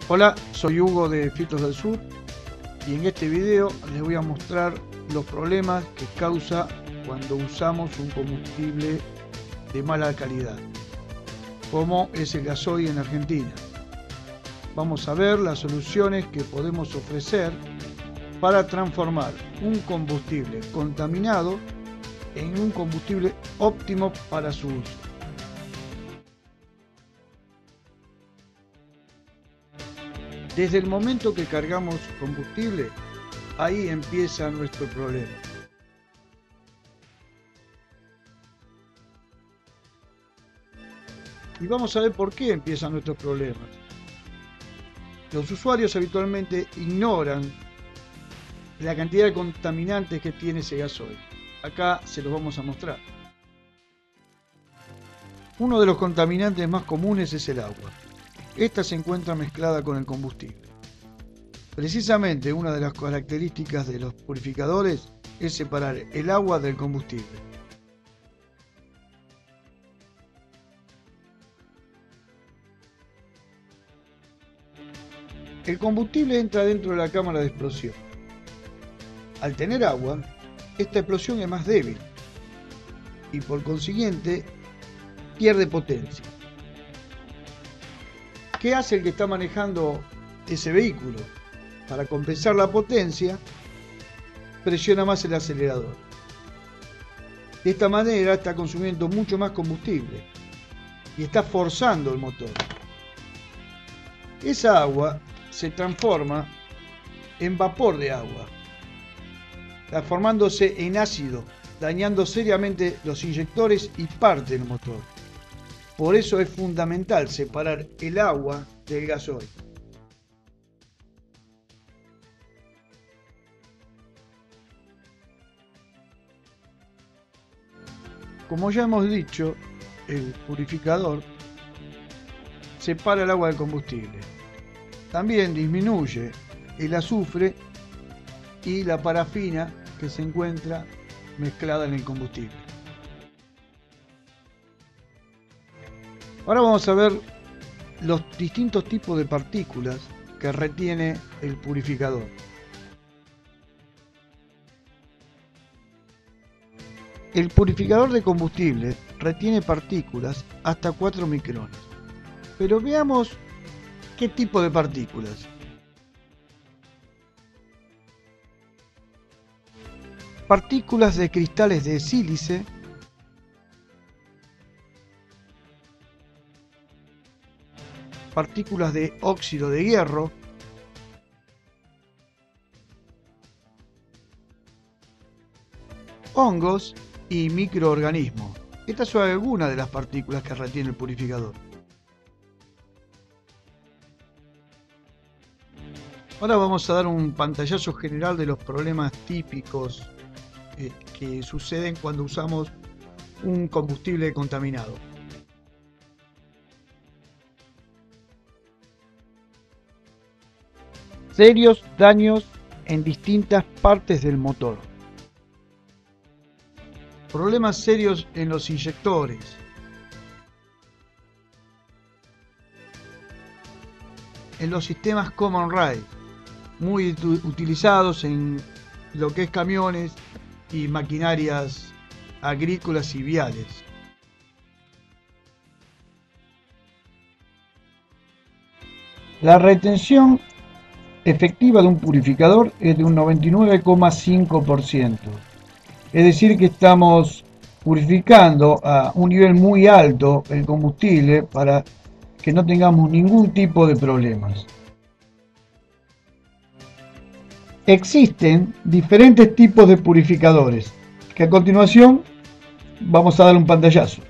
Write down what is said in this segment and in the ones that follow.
Hola, soy Hugo de Filtros del Sur y en este video les voy a mostrar los problemas que causa cuando usamos un combustible de mala calidad, como es el gasoil en Argentina. Vamos a ver las soluciones que podemos ofrecer para transformar un combustible contaminado en un combustible óptimo para su uso. Desde el momento que cargamos combustible, ahí empieza nuestro problema. Y vamos a ver por qué empiezan nuestros problemas. Los usuarios habitualmente ignoran la cantidad de contaminantes que tiene ese gasoil. Acá se los vamos a mostrar. Uno de los contaminantes más comunes es el agua. Esta se encuentra mezclada con el combustible. Precisamente una de las características de los purificadores es separar el agua del combustible. El combustible entra dentro de la cámara de explosión. Al tener agua, esta explosión es más débil y por consiguiente pierde potencia. ¿Qué hace el que está manejando ese vehículo? Para compensar la potencia, presiona más el acelerador. De esta manera está consumiendo mucho más combustible y está forzando el motor. Esa agua se transforma en vapor de agua, transformándose en ácido, dañando seriamente los inyectores y parte del motor. Por eso es fundamental separar el agua del gasoil. Como ya hemos dicho, el purificador separa el agua del combustible. También disminuye el azufre y la parafina que se encuentra mezclada en el combustible. Ahora vamos a ver los distintos tipos de partículas que retiene el purificador. El purificador de combustible retiene partículas hasta 4 micrones. Pero veamos qué tipo de partículas. Partículas de cristales de sílice, partículas de óxido de hierro, hongos y microorganismos. Estas son algunas de las partículas que retiene el purificador. Ahora vamos a dar un pantallazo general de los problemas típicos que suceden cuando usamos un combustible contaminado. Serios daños en distintas partes del motor. Problemas serios en los inyectores. En los sistemas Common Rail, muy utilizados en lo que es camiones y maquinarias agrícolas y viales. La retención efectiva de un purificador es de un 99,5%. Es decir que estamos purificando a un nivel muy alto el combustible para que no tengamos ningún tipo de problemas. Existen diferentes tipos de purificadores que a continuación vamos a dar un pantallazo.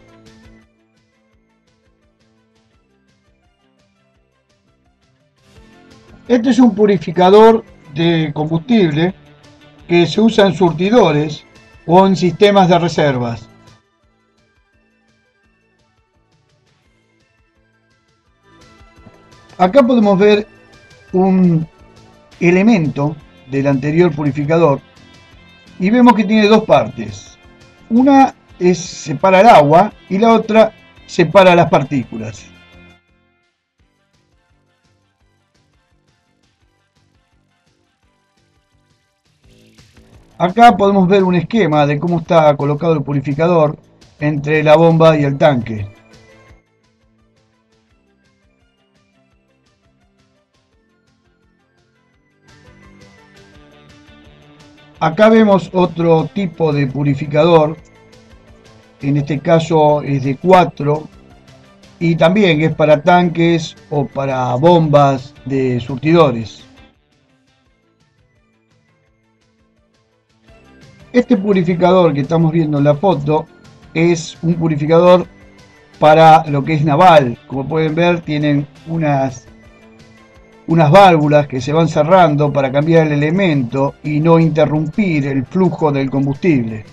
Este es un purificador de combustible que se usa en surtidores o en sistemas de reservas. Acá podemos ver un elemento del anterior purificador y vemos que tiene dos partes. Una separa el agua y la otra separa las partículas. Acá podemos ver un esquema de cómo está colocado el purificador entre la bomba y el tanque. Acá vemos otro tipo de purificador, en este caso es de 4 y también es para tanques o para bombas de surtidores. Este purificador que estamos viendo en la foto es un purificador para lo que es naval. Como pueden ver, tienen unas válvulas que se van cerrando para cambiar el elemento y no interrumpir el flujo del combustible.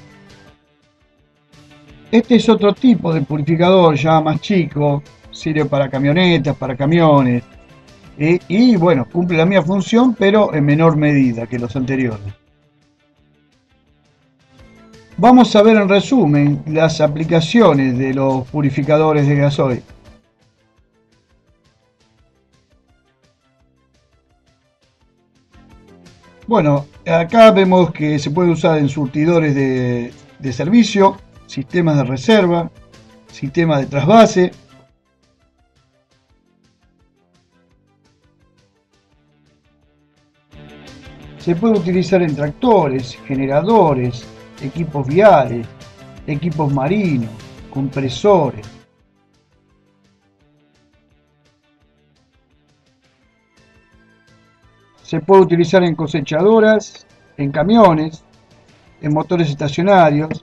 Este es otro tipo de purificador ya más chico, sirve para camionetas, para camiones, y bueno, cumple la misma función pero en menor medida que los anteriores. Vamos a ver en resumen las aplicaciones de los purificadores de gasoil. Bueno, acá vemos que se puede usar en surtidores de servicio, sistemas de reserva, sistemas de trasvase. Se puede utilizar en tractores, generadores, equipos viales, equipos marinos, compresores. Se puede utilizar en cosechadoras, en camiones, en motores estacionarios,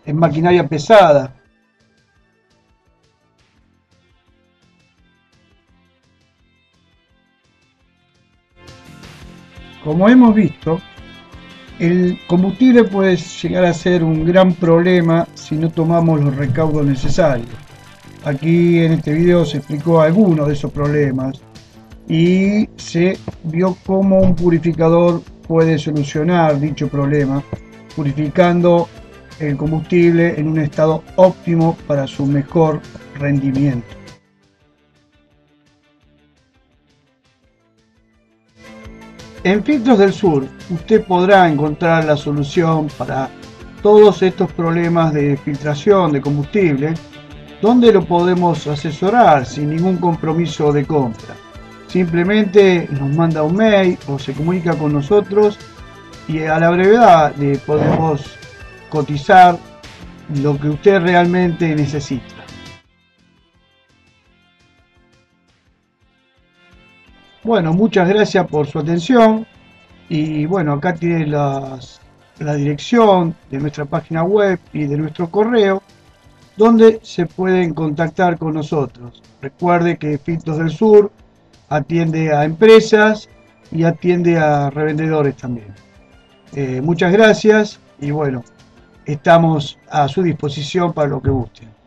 en maquinaria pesada. Como hemos visto, el combustible puede llegar a ser un gran problema si no tomamos los recaudos necesarios. Aquí en este video se explicó algunos de esos problemas y se vio cómo un purificador puede solucionar dicho problema, purificando el combustible en un estado óptimo para su mejor rendimiento. En Filtros del Sur usted podrá encontrar la solución para todos estos problemas de filtración de combustible, donde lo podemos asesorar sin ningún compromiso de compra. Simplemente nos manda un mail o se comunica con nosotros y a la brevedad le podemos cotizar lo que usted realmente necesita. Bueno, muchas gracias por su atención y bueno, acá tiene la dirección de nuestra página web y de nuestro correo donde se pueden contactar con nosotros. Recuerde que Filtros del Sur atiende a empresas y atiende a revendedores también. Muchas gracias y bueno, estamos a su disposición para lo que gusten.